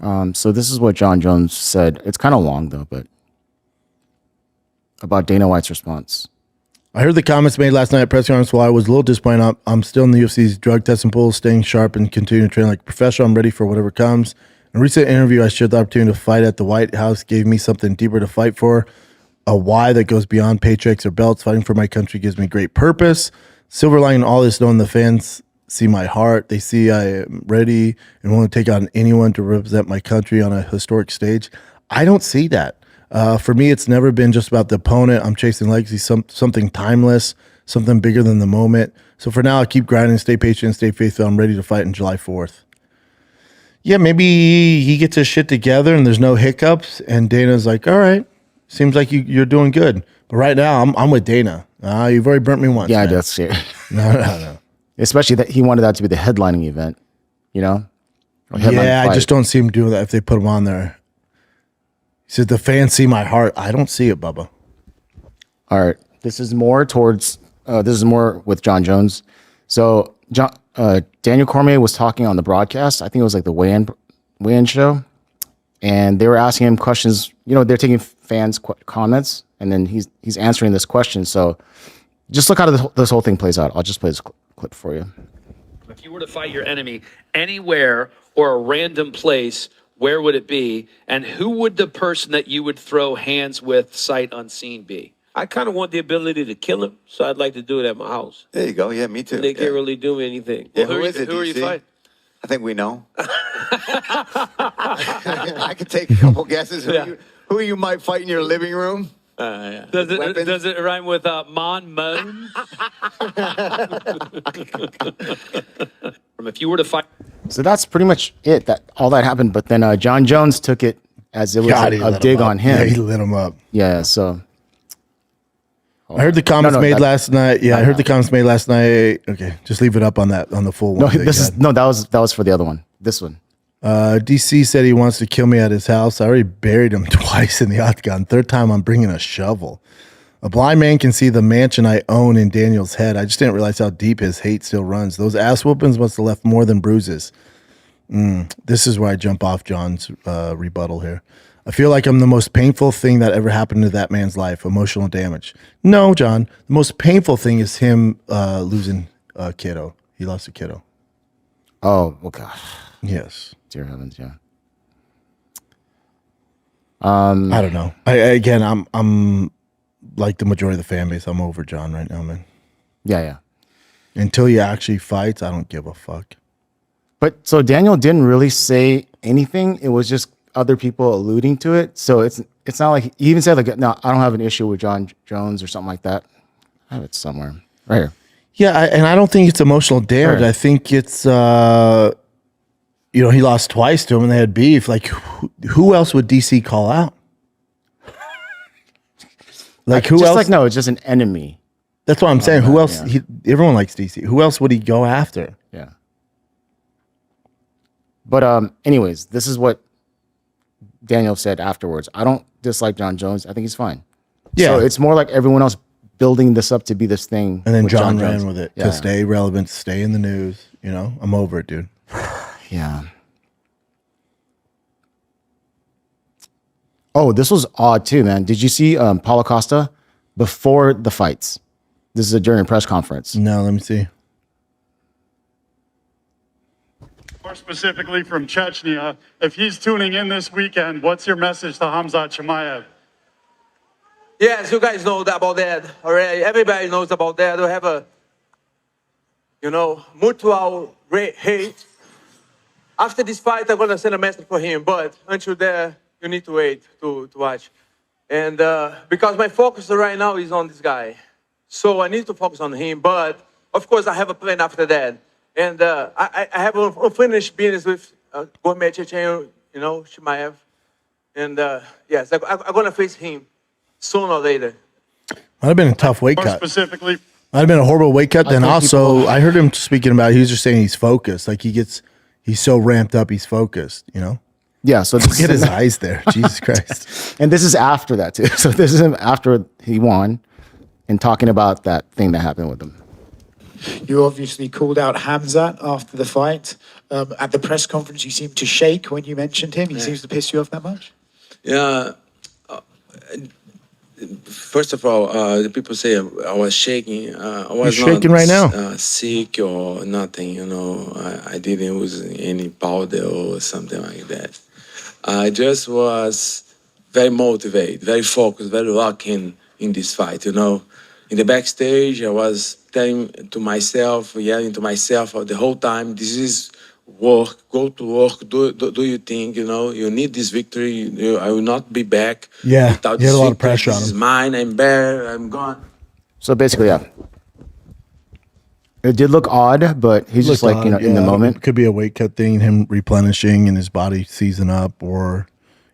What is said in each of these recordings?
So this is what John Jones said. It's kind of long though, but about Dana White's response. I heard the comments made last night at press conference. While I was a little disappointed, I'm still in the UFC's drug testing pool, staying sharp and continuing to train like a professional. I'm ready for whatever comes. In a recent interview, I shared the opportunity to fight at the White House gave me something deeper to fight for, a why that goes beyond paychecks or belts. Fighting for my country gives me great purpose. Silver lining in all this, knowing the fans see my heart. They see I am ready and willing to take on anyone to represent my country on a historic stage. I don't see that. For me, it's never been just about the opponent. I'm chasing legacy, something timeless, something bigger than the moment. So for now, I'll keep grinding, stay patient, stay faithful. I'm ready to fight on July 4th. Yeah, maybe he gets his shit together and there's no hiccups. And Dana's like, all right, seems like you're doing good. But right now, I'm with Dana. You've already burnt me once. Yeah, man. that's it. No. Especially that he wanted that to be the headlining event, you know? Yeah, I just don't see him doing that if they put him on there. He said, the fans see my heart. I don't see it, Bubba. All right. This is more with John Jones. So Daniel Cormier was talking on the broadcast. I think it was like the weigh-in show. And they were asking him questions. You know, they're taking fans' comments, and then he's answering this question. So just look how this whole thing plays out. I'll just play this clip for you. If you were to fight your enemy anywhere or a random place, where would it be? And who would the person that you would throw hands with sight unseen be? I kind of want the ability to kill him, so I'd like to do it at my house. There you go. Yeah, me too. They can't really do anything. Yeah, Well, who is it? Who are you DC? fighting? I think we know. I could take a couple guesses who you might fight in your living room. Does it rhyme with Mon Moon? If you were to fight. So that's pretty much it. All that happened. But then John Jones took it as it was a dig on him. Yeah, he lit him up. Yeah, so. I heard the comments made last night. Yeah, I heard the comments made last night. Okay, just leave it up on that, on the full one. That was for the other one. This one. DC said he wants to kill me at his house. I already buried him twice in the octagon. Third time I'm bringing a shovel. A blind man can see the mansion I own in Daniel's head. I just didn't realize how deep his hate still runs. Those ass whoopings must have left more than bruises. This is where I jump off John's rebuttal here. I feel like I'm the most painful thing that ever happened to that man's life, emotional damage. No, John, the most painful thing is him losing a kiddo. He lost a kiddo. Oh, well, gosh. Yes. Dear heavens, yeah. I don't know. I'm like the majority of the fan base. I'm over John right now, man. Yeah. Until he actually fights, I don't give a fuck. But so Daniel didn't really say anything. It was just other people alluding to it. So it's not like he even said like, no, I don't have an issue with John Jones or something like that. I have it somewhere right here. Yeah, and I don't think it's emotional damage. Right. I think it's he lost twice to him and they had beef. Like who else would DC call out? Like who else? Like no, it's just an enemy. That's what I'm saying. Who else? Yeah. Everyone likes DC. Who else would he go after? Yeah. But anyways, this is what Daniel said afterwards. I don't dislike John Jones. I think he's fine. Yeah. So it's more like everyone else building this up to be this thing. And then John ran with it to stay relevant, stay in the news. You know, I'm over it, dude. Yeah. Oh, this was odd too, man. Did you see Paulo Costa before the fights? This is during a press conference. No, let me see. More specifically from Chechnya, if he's tuning in this weekend, what's your message to Khamzat Chimaev? Yes, you guys know about that already. Everybody knows about that. We have a, mutual hate. After this fight, I'm going to send a message for him. But until there, you need to wait to watch. And because my focus right now is on this guy. So I need to focus on him. But, of course, I have a plan after that. And I have unfinished business with Cormier, Chimaev. And, yes, I'm going to face him sooner or later. Might have been a tough weight cut. Specifically, might have been a horrible weight cut. Then also, I heard him speaking about, he was just saying he's focused. Like he's so ramped up, he's focused, Yeah, so look at his eyes there. Jesus Christ. And this is after that too. So this is him after he won and talking about that thing that happened with him. You obviously called out Hamzat after the fight. At the press conference, you seemed to shake when you mentioned him. He seems to piss you off that much. Yeah. First of all, the people say I was shaking. I was You're shaking right now. Sick or nothing. You know, I didn't use any powder or something like that. I just was very motivated, very focused, very locked in this fight. You know, in the backstage, I was telling to myself, yelling to myself the whole time, "This is work. Go to work. Do you think, you know, you need this victory? I will not be back Yeah, without you had this a lot of victory. pressure on This is him. mine. I'm bare. I'm gone." So basically, yeah. It did look odd, but he's just like, in the moment. It could be a weight cut thing, him replenishing and his body seizing up, or,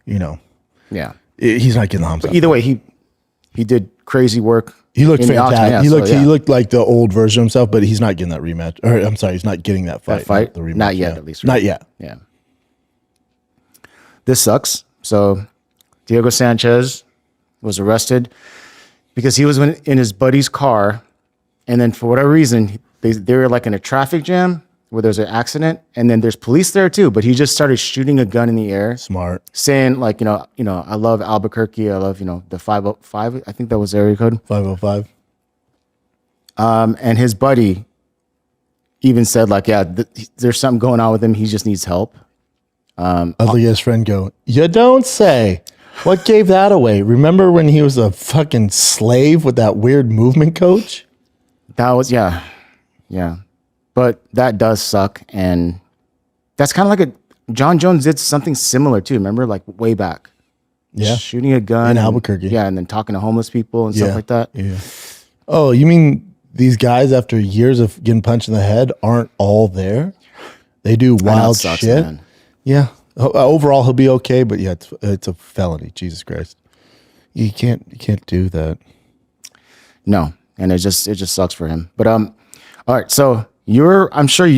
Yeah. he's not getting the humps. Either way, he did crazy work. He looked in the octagon, fantastic. yeah, He looked like the old version of himself, but he's not getting that rematch. Or I'm sorry, he's not getting that fight. That fight? The rematch, Not yet, at least, right? Not yet. Yeah. This sucks. So Diego Sanchez was arrested because he was in his buddy's car, and then for whatever reason, they were like in a traffic jam where there's an accident, and then there's police there too, but he just started shooting a gun in the air. Smart. Saying like, I love Albuquerque. I love, the 505. I think that was the area code. 505. And his buddy even said like, yeah, there's something going on with him. He just needs help. I look at his friend go, "You don't say." What gave that away? Remember when he was a fucking slave with that weird movement coach? That was, yeah. But that does suck. And that's kind of like John Jones did something similar too. Remember, like way back. Yeah. Shooting a gun. In Albuquerque. Yeah. And then talking to homeless people and stuff like that. Yeah. Oh, you mean these guys, after years of getting punched in the head, aren't all there? They do wild sucks, shit. man. Yeah. Overall, he'll be okay, but yeah, it's a felony. Jesus Christ. You can't do that. No. And it just sucks for him. But, all right. So I'm sure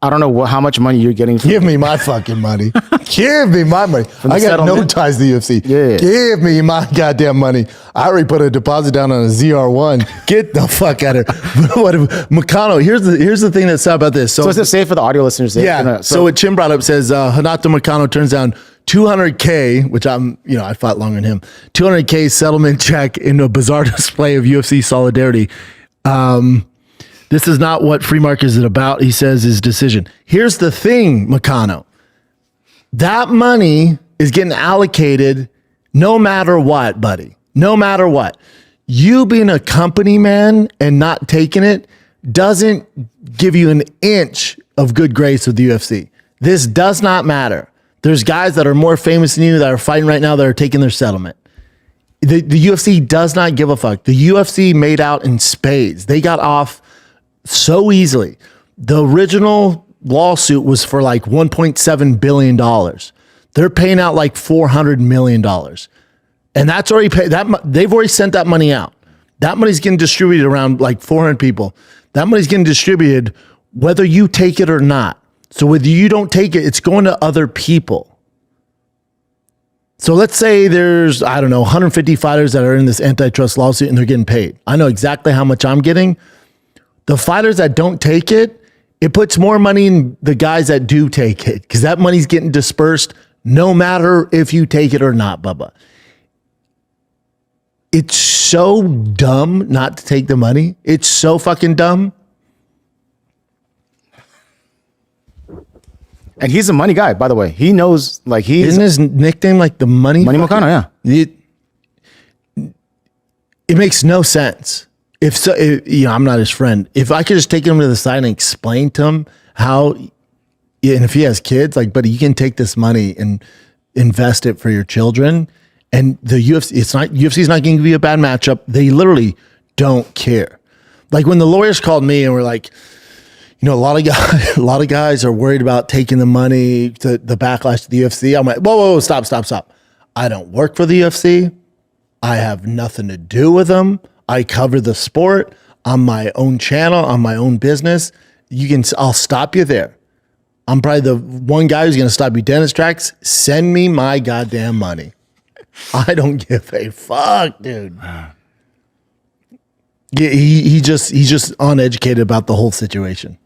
I don't know how much money you're getting from. Give me my fucking money. Give me my money. I got no settlement? ties to the UFC. Yeah. Give me my goddamn money. I already put a deposit down on a ZR1. Get the fuck out of here. What if Makano, here's the thing that's sad about this. So is it safe for the audio listeners? Yeah. So what Chim brought up says Hanato Makano turns down $200K, which I fought longer than him. $200K settlement check in a bizarre display of UFC solidarity. This is not what free market is about, he says, his decision. Here's the thing, Makano. That money is getting allocated no matter what, buddy. No matter what. You being a company man and not taking it doesn't give you an inch of good grace with the UFC. This does not matter. There's guys that are more famous than you that are fighting right now that are taking their settlement. The UFC does not give a fuck. The UFC made out in spades. They got off so easily. The original lawsuit was for like $1.7 billion. They're paying out like $400 million. And that's already paid. They've already sent that money out. That money's getting distributed around like 400 people. That money's getting distributed whether you take it or not. So whether you don't take it, it's going to other people. So let's say there's, 150 fighters that are in this antitrust lawsuit and they're getting paid. I know exactly how much I'm getting. The fighters that don't take it, it puts more money in the guys that do take it because that money's getting dispersed no matter if you take it or not, Bubba. It's so dumb not to take the money. It's so fucking dumb. And he's a money guy, by the way. He knows, like, Isn't his nickname like the Money Makano, yeah. It makes no sense. I'm not his friend. If I could just take him to the side and explain to him how, and if he has kids, like, buddy, you can take this money and invest it for your children. And the UFC's not going to give you a bad matchup. They literally don't care. Like when the lawyers called me and were like, a lot of guys are worried about taking the money to the backlash to the UFC. I'm like, whoa, stop. I don't work for the UFC. I have nothing to do with them. I cover the sport on my own channel, on my own business. I'll stop you there. I'm probably the one guy who's going to stop you dead in his tracks. Send me my goddamn money. I don't give a fuck, dude. Yeah, he's just uneducated about the whole situation.